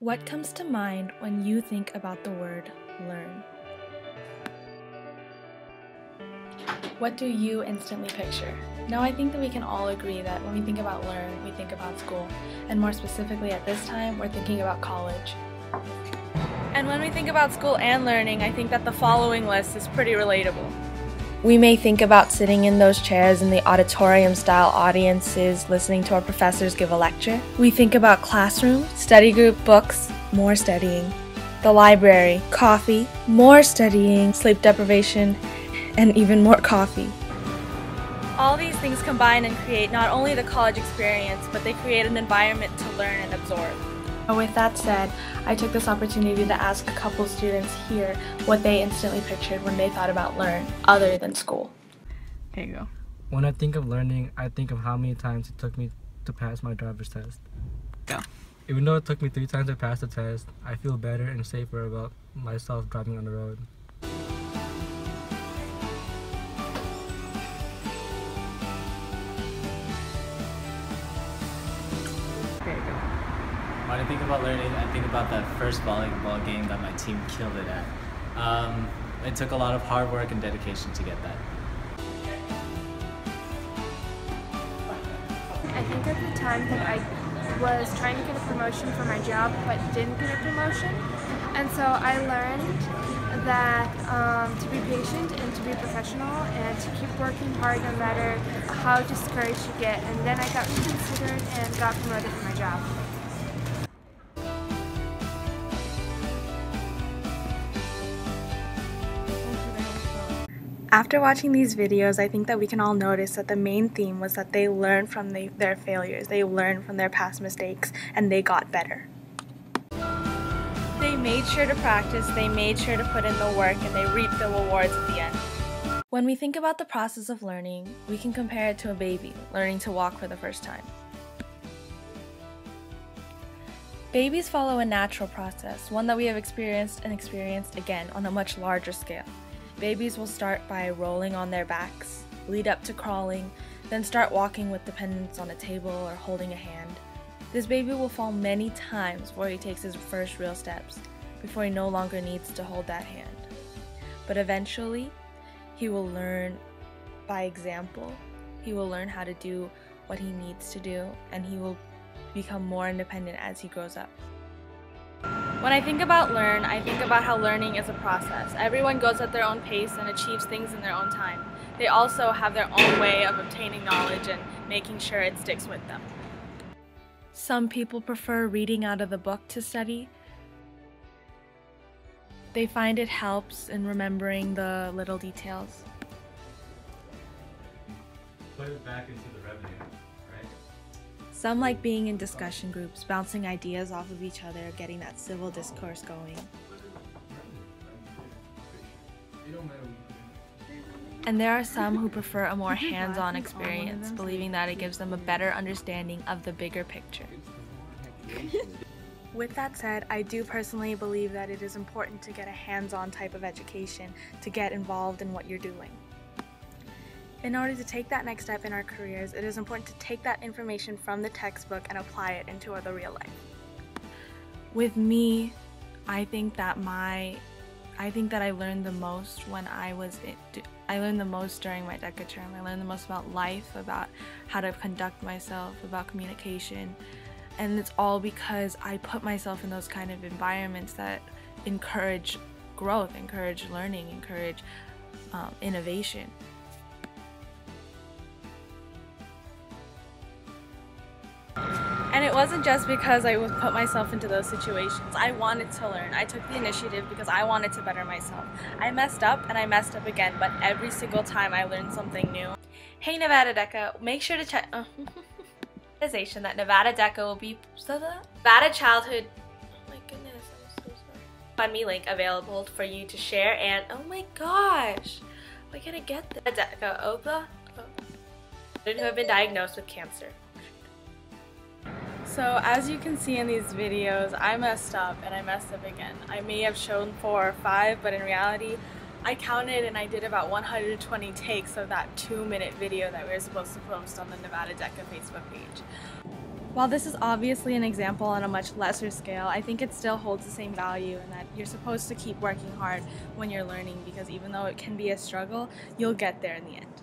What comes to mind when you think about the word learn? What do you instantly picture? Now, I think that we can all agree that when we think about learn, we think about school, and more specifically at this time, we're thinking about college. And when we think about school and learning, I think that the following list is pretty relatable. We may think about sitting in those chairs in the auditorium-style audiences, listening to our professors give a lecture. We think about classroom, study group, books, more studying, the library, coffee, more studying, sleep deprivation, and even more coffee. All these things combine and create not only the college experience, but they create an environment to learn and absorb. With that said, I took this opportunity to ask a couple students here what they instantly pictured when they thought about learn, other than school. Here you go. When I think of learning, I think of how many times it took me to pass my driver's test. Go. Even though it took me 3 times to pass the test, I feel better and safer about myself driving on the road. There you go. When I think about learning, I think about that first volleyball game that my team killed it at. It took a lot of hard work and dedication to get that. I think at the time that I was trying to get a promotion for my job but didn't get a promotion, and so I learned that to be patient and to be professional and to keep working hard no matter how discouraged you get, and then I got reconsidered and got promoted for my job. After watching these videos, I think that we can all notice that the main theme was that they learned from their failures, they learned from their past mistakes, and they got better. They made sure to practice, they made sure to put in the work, and they reaped the rewards at the end. When we think about the process of learning, we can compare it to a baby learning to walk for the first time. Babies follow a natural process, one that we have experienced and experienced again on a much larger scale. Babies will start by rolling on their backs, lead up to crawling, then start walking with dependence on a table or holding a hand. This baby will fall many times before he takes his first real steps, before he no longer needs to hold that hand. But eventually, he will learn by example. He will learn how to do what he needs to do, and he will become more independent as he grows up. When I think about learn, I think about how learning is a process. Everyone goes at their own pace and achieves things in their own time. They also have their own way of obtaining knowledge and making sure it sticks with them. Some people prefer reading out of the book to study. They find it helps in remembering the little details. Put it back into the revenue. Some like being in discussion groups, bouncing ideas off of each other, getting that civil discourse going. And there are some who prefer a more hands-on experience, believing that it gives them a better understanding of the bigger picture. With that said, I do personally believe that it is important to get a hands-on type of education, to get involved in what you're doing. In order to take that next step in our careers, it is important to take that information from the textbook and apply it into the real life. With me, I think that I learned the most when I learned the most during my DECA term. I learned the most about life, about how to conduct myself, about communication, and it's all because I put myself in those kind of environments that encourage growth, encourage learning, encourage innovation. And it wasn't just because I would put myself into those situations. I wanted to learn. I took the initiative because I wanted to better myself. I messed up and I messed up again, but every single time I learned something new. Hey Nevada DECA, make sure to check that Nevada DECA will be Nevada Childhood. Oh my goodness, I'm so sorry. FundMe link available for you to share, and oh my gosh, why can't I get the DECA OPA? Who have been diagnosed with cancer. So as you can see in these videos, I messed up and I messed up again. I may have shown 4 or 5, but in reality, I counted and I did about 120 takes of that 2-minute video that we were supposed to post on the Nevada DECA Facebook page. While this is obviously an example on a much lesser scale, I think it still holds the same value in that you're supposed to keep working hard when you're learning, because even though it can be a struggle, you'll get there in the end.